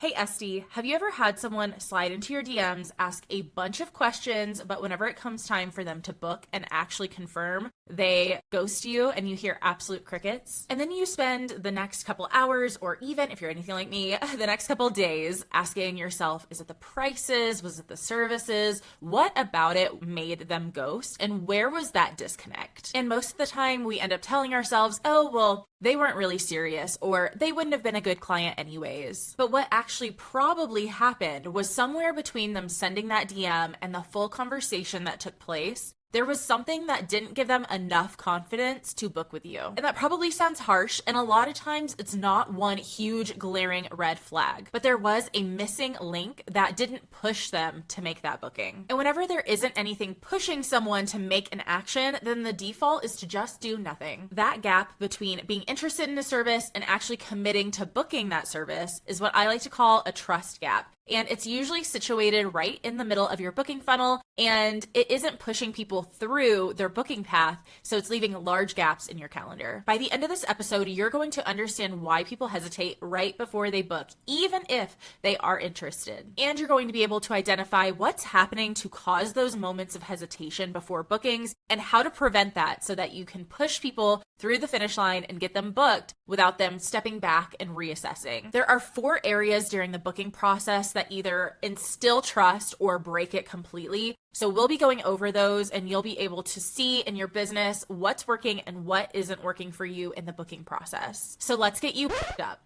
Hey Esty, have you ever had someone slide into your DMs, ask a bunch of questions, but whenever it comes time for them to book and actually confirm, they ghost you and you hear absolute crickets? And then you spend the next couple hours, or even if you're anything like me, the next couple days asking yourself, is it the prices? Was it the services? What about it made them ghost? And where was that disconnect? And most of the time we end up telling ourselves, oh, well, they weren't really serious, or they wouldn't have been a good client anyways. But what actually probably happened was somewhere between them sending that DM and the full conversation that took place, there was something that didn't give them enough confidence to book with you. And that probably sounds harsh, and a lot of times it's not one huge glaring red flag, but there was a missing link that didn't push them to make that booking. And whenever there isn't anything pushing someone to make an action, then the default is to just do nothing. That gap between being interested in a service and actually committing to booking that service is what I like to call a trust gap. And it's usually situated right in the middle of your booking funnel, and it isn't pushing people through their booking path, so it's leaving large gaps in your calendar. By the end of this episode, you're going to understand why people hesitate right before they book, even if they are interested. And you're going to be able to identify what's happening to cause those moments of hesitation before bookings and how to prevent that so that you can push people through the finish line and get them booked without them stepping back and reassessing. There are 4 areas during the booking process that either instill trust or break it completely. So we'll be going over those, and you'll be able to see in your business what's working and what isn't working for you in the booking process. So let's get you booked up.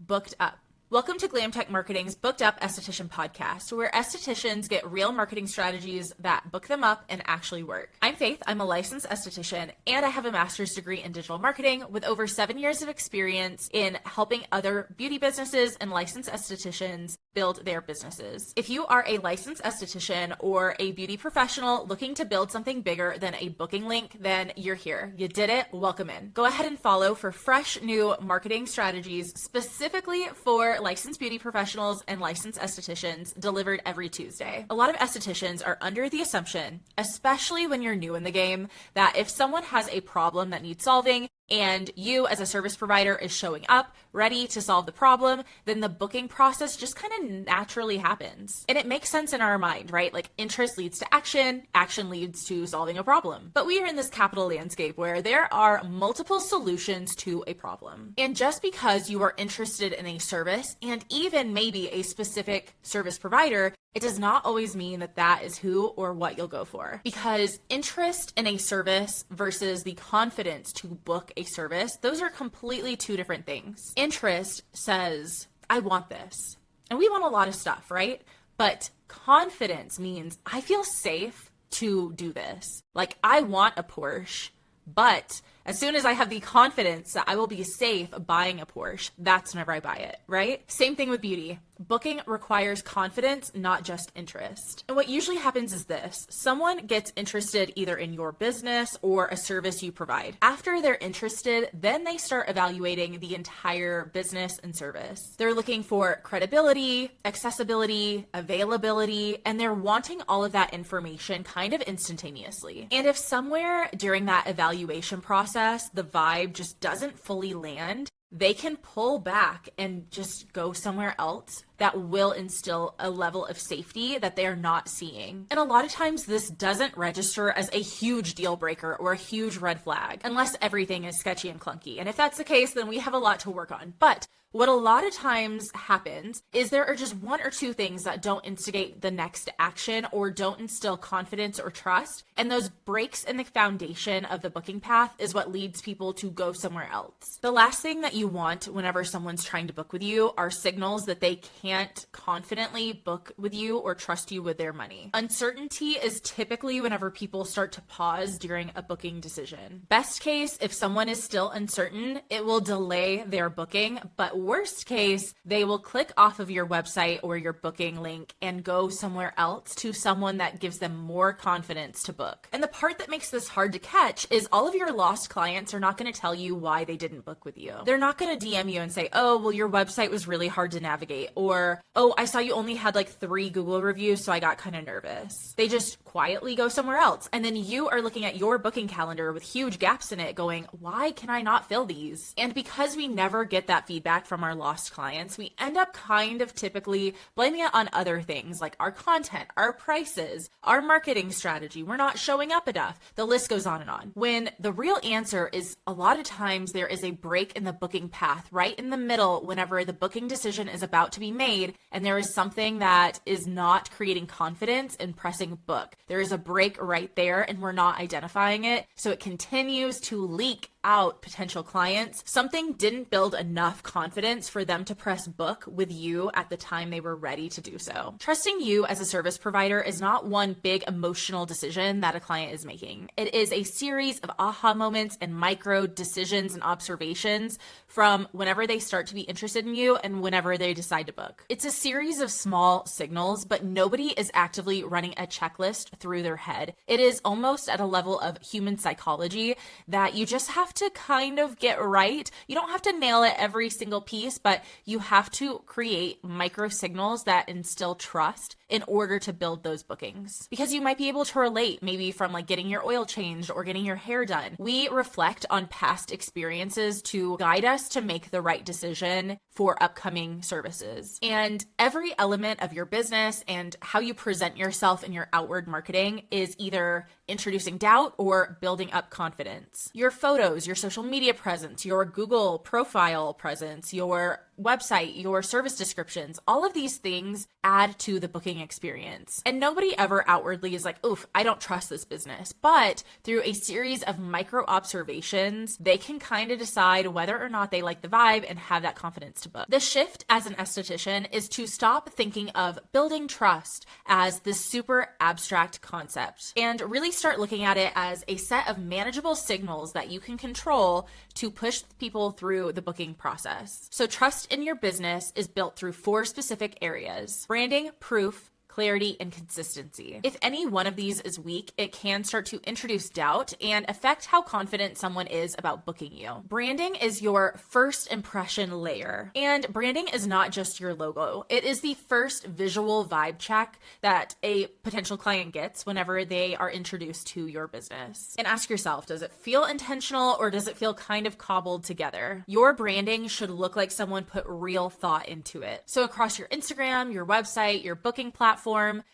Booked up. Welcome to Glam Tech Marketing's Booked Up Esthetician Podcast, where estheticians get real marketing strategies that book them up and actually work. I'm Faith. I'm a licensed esthetician, and I have a master's degree in digital marketing with over 7 years of experience in helping other beauty businesses and licensed estheticians build their businesses. If you are a licensed esthetician or a beauty professional looking to build something bigger than a booking link, then you're here. You did it. Welcome in. Go ahead and follow for fresh new marketing strategies specifically for licensed beauty professionals and licensed estheticians, delivered every Tuesday. A lot of estheticians are under the assumption, especially when you're new in the game, that if someone has a problem that needs solving and you as a service provider is showing up ready to solve the problem, then the booking process just kind of naturally happens. And it makes sense in our mind, right? Like interest leads to action, action leads to solving a problem. But we are in this capital landscape where there are multiple solutions to a problem. And just because you are interested in a service and even maybe a specific service provider, it does not always mean that that is who or what you'll go for, because interest in a service versus the confidence to book a service, those are completely 2 different things. Interest says, I want this. And we want a lot of stuff, right? But confidence means I feel safe to do this. Like I want a Porsche, but as soon as I have the confidence that I will be safe buying a Porsche, that's whenever I buy it, right? Same thing with beauty. Booking requires confidence, not just interest. And what usually happens is this: someone gets interested either in your business or a service you provide. After they're interested, then they start evaluating the entire business and service. They're looking for credibility, accessibility, availability, and they're wanting all of that information kind of instantaneously. And if somewhere during that evaluation process, the vibe just doesn't fully land, they can pull back and just go somewhere else that will instill a level of safety that they are not seeing. And a lot of times this doesn't register as a huge deal breaker or a huge red flag, unless everything is sketchy and clunky. And if that's the case, then we have a lot to work on. But what a lot of times happens is there are just 1 or 2 things that don't instigate the next action or don't instill confidence or trust. And those breaks in the foundation of the booking path is what leads people to go somewhere else. The last thing that you want whenever someone's trying to book with you are signals that they can't confidently book with you or trust you with their money. Uncertainty is typically whenever people start to pause during a booking decision. Best case, if someone is still uncertain, it will delay their booking, but worst case, they will click off of your website or your booking link and go somewhere else to someone that gives them more confidence to book. And the part that makes this hard to catch is all of your lost clients are not going to tell you why they didn't book with you. They're not going to DM you and say, oh, well, your website was really hard to navigate, or or, oh, I saw you only had like 3 Google reviews, so I got kind of nervous. They just quietly go somewhere else. And then you are looking at your booking calendar with huge gaps in it going, why can I not fill these? And because we never get that feedback from our lost clients, we end up kind of typically blaming it on other things like our content, our prices, our marketing strategy. We're not showing up enough. The list goes on and on. When the real answer is a lot of times there is a break in the booking path right in the middle whenever the booking decision is about to be made and there is something that is not creating confidence in pressing book. There is a break right there and we're not identifying it. So it continues to leak out potential clients. Something didn't build enough confidence for them to press book with you at the time they were ready to do so. Trusting you as a service provider is not one big emotional decision that a client is making. It is a series of aha moments and micro decisions and observations from whenever they start to be interested in you and whenever they decide to book. It's a series of small signals, but nobody is actively running a checklist through their head. It is almost at a level of human psychology that you just have to kind of get right. You don't have to nail it every single piece, but you have to create micro signals that instill trust in order to build those bookings. Because you might be able to relate maybe from like getting your oil changed or getting your hair done. We reflect on past experiences to guide us to make the right decision for upcoming services. And every element of your business and how you present yourself in your outward marketing is either introducing doubt or building up confidence. Your photos, your social media presence, your Google profile presence, your website, your service descriptions, all of these things add to the booking experience. And nobody ever outwardly is like, oof, I don't trust this business. But through a series of micro observations, they can kind of decide whether or not they like the vibe and have that confidence to book. The shift as an esthetician is to stop thinking of building trust as this super abstract concept and really start looking at it as a set of manageable signals that you can control to push people through the booking process. So trust in your business is built through 4 specific areas: branding, proof, clarity, and consistency. If any one of these is weak, it can start to introduce doubt and affect how confident someone is about booking you. Branding is your first impression layer, and branding is not just your logo. It is the first visual vibe check that a potential client gets whenever they are introduced to your business. And ask yourself, does it feel intentional or does it feel kind of cobbled together? Your branding should look like someone put real thought into it. So across your Instagram, your website, your booking platform,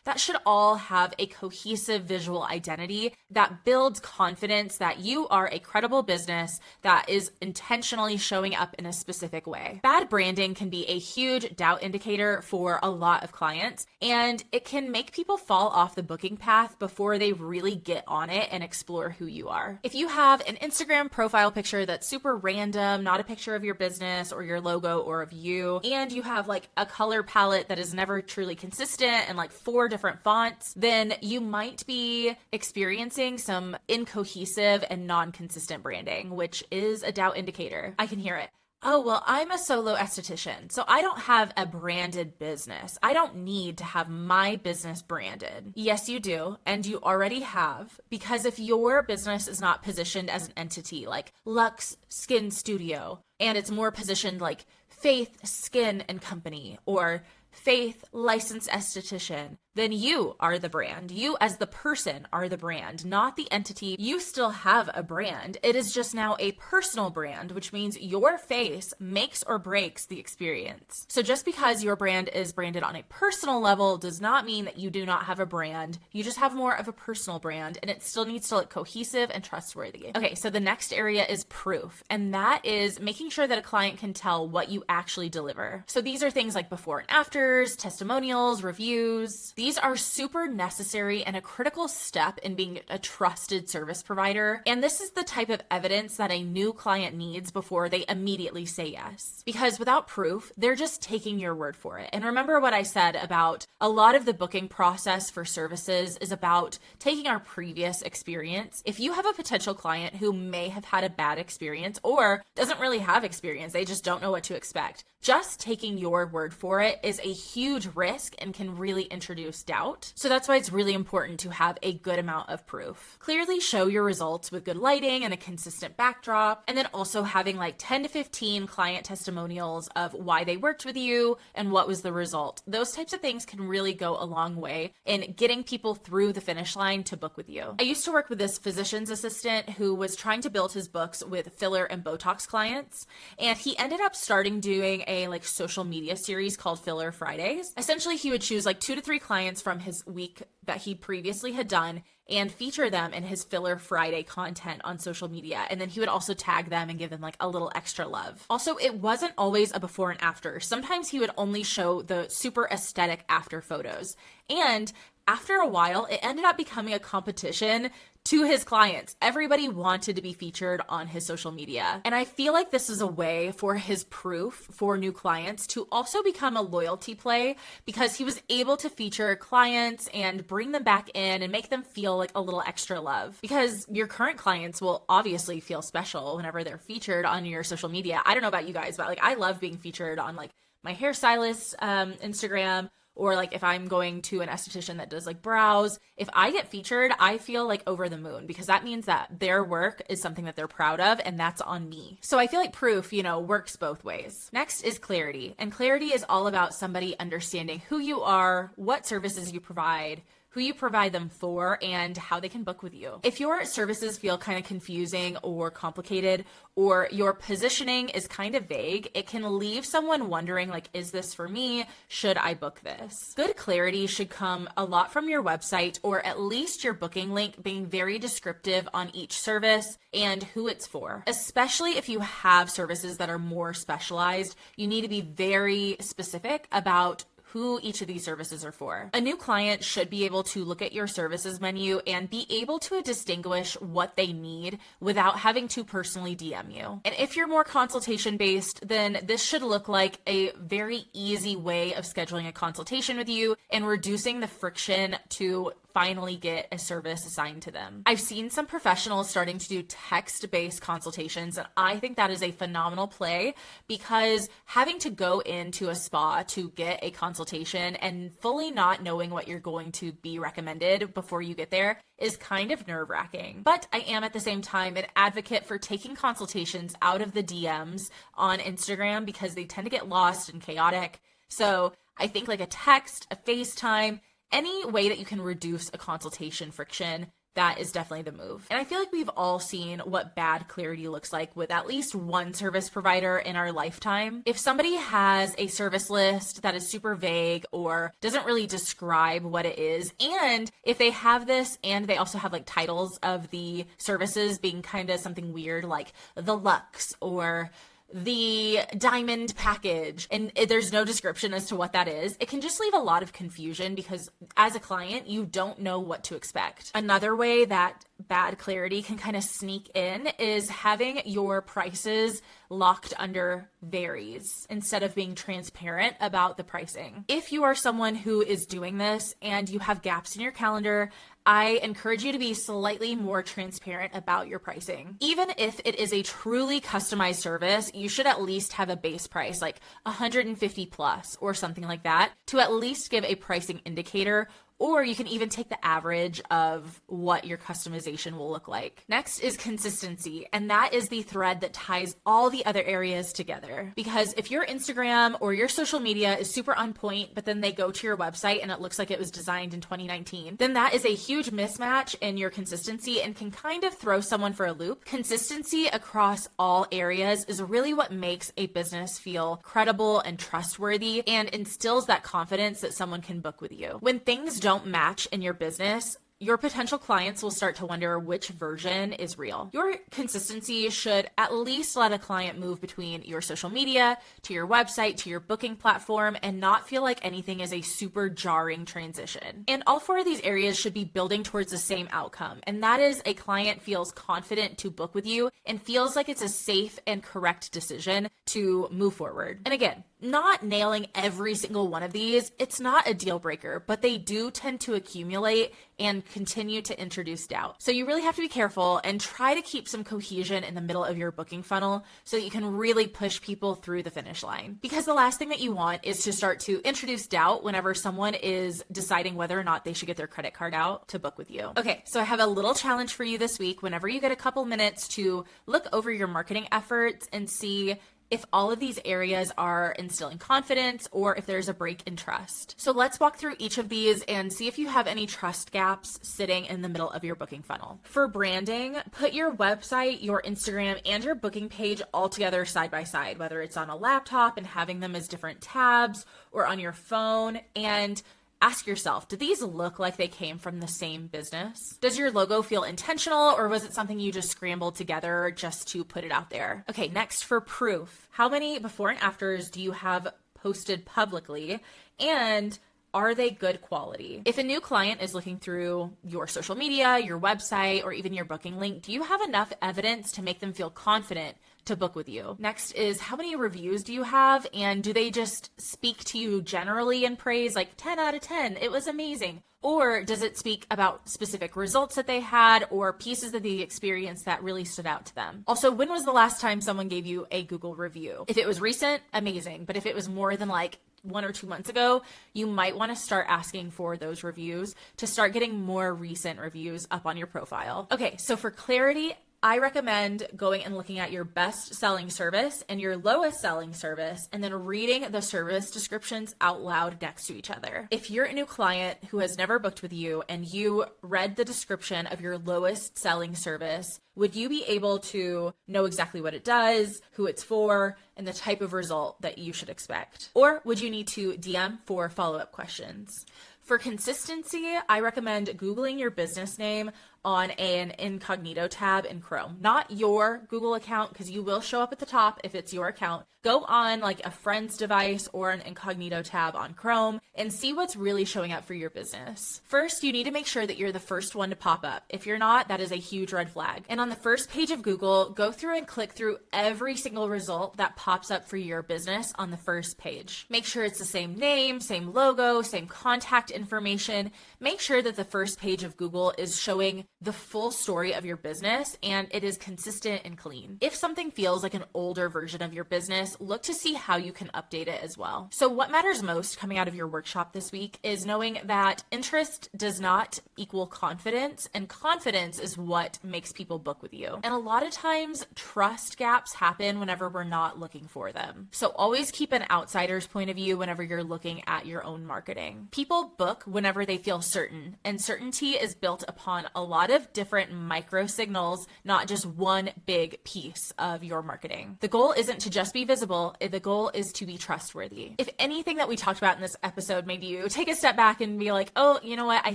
that should all have a cohesive visual identity that builds confidence that you are a credible business that is intentionally showing up in a specific way. Bad branding can be a huge doubt indicator for a lot of clients, and it can make people fall off the booking path before they really get on it and explore who you are. If you have an Instagram profile picture that's super random, not a picture of your business or your logo or of you, and you have like a color palette that is never truly consistent and like 4 different fonts, then you might be experiencing some incohesive and non-consistent branding, which is a doubt indicator. I can hear it. Oh, well, I'm a solo esthetician, so I don't have a branded business. I don't need to have my business branded. Yes, you do, and you already have, because if your business is not positioned as an entity like Luxe Skin Studio, and it's more positioned like Faith Skin and Company or Faith Licensed Esthetician, then you are the brand. You as the person are the brand, not the entity. You still have a brand. It is just now a personal brand, which means your face makes or breaks the experience. So just because your brand is branded on a personal level does not mean that you do not have a brand. You just have more of a personal brand, and it still needs to look cohesive and trustworthy. Okay, so the next area is proof, and that is making sure that a client can tell what you actually deliver. So these are things like before and afters, testimonials, reviews. These are super necessary and a critical step in being a trusted service provider. And this is the type of evidence that a new client needs before they immediately say yes. Because without proof, they're just taking your word for it. And remember what I said about a lot of the booking process for services is about taking our previous experience. If you have a potential client who may have had a bad experience or doesn't really have experience, they just don't know what to expect, just taking your word for it is a huge risk and can really introduce introduce doubt. So that's why it's really important to have a good amount of proof. Clearly show your results with good lighting and a consistent backdrop, and then also having like 10 to 15 client testimonials of why they worked with you and what was the result. Those types of things can really go a long way in getting people through the finish line to book with you. I used to work with this physician's assistant who was trying to build his books with filler and Botox clients, and he ended up starting doing a like social media series called Filler Fridays. Essentially, he would choose like 2 to 3 clients from his week that he previously had done and feature them in his Filler Friday content on social media. And then he would also tag them and give them like a little extra love. Also, it wasn't always a before and after. Sometimes he would only show the super aesthetic after photos. And after a while, it ended up becoming a competition to his clients. Everybody wanted to be featured on his social media. And I feel like this is a way for his proof for new clients to also become a loyalty play, because he was able to feature clients and bring them back in and make them feel like a little extra love. Because your current clients will obviously feel special whenever they're featured on your social media. I don't know about you guys, but like I love being featured on like my hairstylist's Instagram, or like if I'm going to an esthetician that does like brows. If I get featured, I feel like over the moon, because that means that their work is something that they're proud of, and that's on me. So I feel like proof, works both ways. Next is clarity. And clarity is all about somebody understanding who you are, what services you provide, who you provide them for, and how they can book with you. If your services feel kind of confusing or complicated, or your positioning is kind of vague, it can leave someone wondering like, is this for me? Should I book this? Good clarity should come a lot from your website, or at least your booking link being very descriptive on each service and who it's for. Especially if you have services that are more specialized, you need to be very specific about who each of these services are for. A new client should be able to look at your services menu and be able to distinguish what they need without having to personally DM you. And if you're more consultation based, then this should look like a very easy way of scheduling a consultation with you and reducing the friction to finally get a service assigned to them. I've seen some professionals starting to do text-based consultations, and I think that is a phenomenal play, because having to go into a spa to get a consultation and fully not knowing what you're going to be recommended before you get there is kind of nerve-wracking. But I am at the same time an advocate for taking consultations out of the DMs on Instagram, because they tend to get lost and chaotic. So I think like a text, a FaceTime, any way that you can reduce a consultation friction, that is definitely the move. And I feel like we've all seen what bad clarity looks like with at least one service provider in our lifetime. If somebody has a service list that is super vague or doesn't really describe what it is, and if they have this and they also have like titles of the services being kind of something weird like the Luxe or the diamond package, and there's no description as to what that is, it can just leave a lot of confusion, because as a client, you don't know what to expect. Another way that bad clarity can kind of sneak in is having your prices locked under varies instead of being transparent about the pricing. If you are someone who is doing this and you have gaps in your calendar, I encourage you to be slightly more transparent about your pricing. Even if it is a truly customized service, you should at least have a base price, like 150 plus or something like that, to at least give a pricing indicator. Or you can even take the average of what your customization will look like. Next is consistency, and that is the thread that ties all the other areas together. Because if your Instagram or your social media is super on point, but then they go to your website and it looks like it was designed in 2019, then that is a huge mismatch in your consistency and can kind of throw someone for a loop. Consistency across all areas is really what makes a business feel credible and trustworthy, and instills that confidence that someone can book with you. When things don't match in your business, your potential clients will start to wonder which version is real. Your consistency should at least let a client move between your social media to your website to your booking platform and not feel like anything is a super jarring transition. And all 4 of these areas should be building towards the same outcome, and that is a client feels confident to book with you and feels like it's a safe and correct decision to move forward. And again, not nailing every single one of these, it's not a deal breaker, but they do tend to accumulate and continue to introduce doubt. So you really have to be careful and try to keep some cohesion in the middle of your booking funnel so that you can really push people through the finish line. Because the last thing that you want is to start to introduce doubt whenever someone is deciding whether or not they should get their credit card out to book with you. Okay, so I have a little challenge for you this week. Whenever you get a couple minutes to look over your marketing efforts and see if all of these areas are instilling confidence or if there's a break in trust. So let's walk through each of these and see if you have any trust gaps sitting in the middle of your booking funnel. For branding, put your website, your Instagram, and your booking page all together side by side, whether it's on a laptop and having them as different tabs or on your phone, and ask yourself, do these look like they came from the same business? Does your logo feel intentional, or was it something you just scrambled together just to put it out there? Okay, next, for proof. How many before and afters do you have posted publicly, and are they good quality? If a new client is looking through your social media, your website, or even your booking link, do you have enough evidence to make them feel confident to book with you? Next is, how many reviews do you have, and do they just speak to you generally in praise, like 10 out of 10, it was amazing? Or does it speak about specific results that they had or pieces of the experience that really stood out to them? Also, when was the last time someone gave you a Google review? If it was recent, amazing. But if it was more than like 1 or 2 months ago, you might want to start asking for those reviews to start getting more recent reviews up on your profile. Okay, so for clarity, I recommend going and looking at your best selling service and your lowest selling service, and then reading the service descriptions out loud next to each other. If you're a new client who has never booked with you and you read the description of your lowest selling service, would you be able to know exactly what it does, who it's for, and the type of result that you should expect? Or would you need to DM for follow-up questions? For consistency, I recommend Googling your business name on an incognito tab in Chrome. Not your Google account, because you will show up at the top if it's your account. Go on like a friend's device or an incognito tab on Chrome and see what's really showing up for your business. First, you need to make sure that you're the first one to pop up. If you're not, that is a huge red flag. And on the first page of Google, go through and click through every single result that pops up for your business on the first page. Make sure it's the same name, same logo, same contact information. Make sure that the first page of Google is showing the full story of your business and it is consistent and clean. If something feels like an older version of your business, look to see how you can update it as well. So what matters most coming out of your workshop this week is knowing that interest does not equal confidence, and confidence is what makes people book with you. And a lot of times trust gaps happen whenever we're not looking for them. So always keep an outsider's point of view whenever you're looking at your own marketing. People book whenever they feel certain, and certainty is built upon a lot of different micro signals, not just one big piece of your marketing. The goal isn't to just be visible, the goal is to be trustworthy. If anything that we talked about in this episode made you take a step back and be like, oh, you know what, I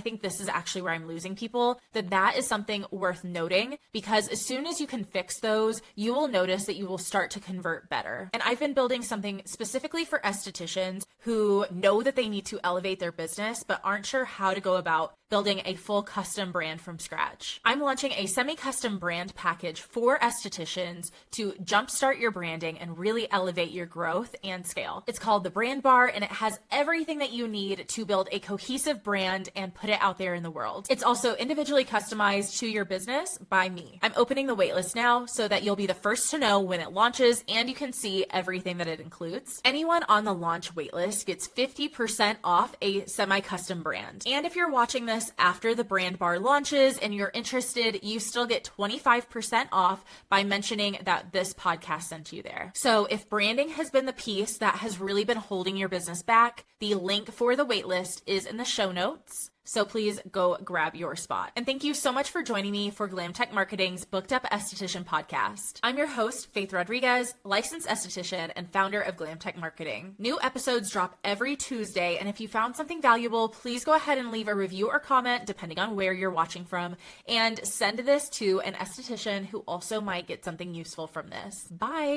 think this is actually where I'm losing people, then that is something worth noting, because as soon as you can fix those, you will notice that you will start to convert better. And I've been building something specifically for estheticians who know that they need to elevate their business, but aren't sure how to go about building a full custom brand from scratch. I'm launching a semi-custom brand package for estheticians to jumpstart your branding and really elevate your growth and scale. It's called the Brand Bar, and it has everything that you need to build a cohesive brand and put it out there in the world. It's also individually customized to your business by me. I'm opening the waitlist now so that you'll be the first to know when it launches and you can see everything that it includes. Anyone on the launch waitlist gets 50% off a semi-custom brand. And if you're watching this after the Brand Bar launches and you're interested, you still get 25% off by mentioning that this podcast sent you there. So if branding has been the piece that has really been holding your business back, the link for the waitlist is in the show notes. So please go grab your spot. And thank you so much for joining me for Glam Tech Marketing's Booked Up Esthetician Podcast. I'm your host, Faith Rodriguez, licensed esthetician and founder of Glam Tech Marketing. New episodes drop every Tuesday, and if you found something valuable, please go ahead and leave a review or comment, depending on where you're watching from, and send this to an esthetician who also might get something useful from this. Bye.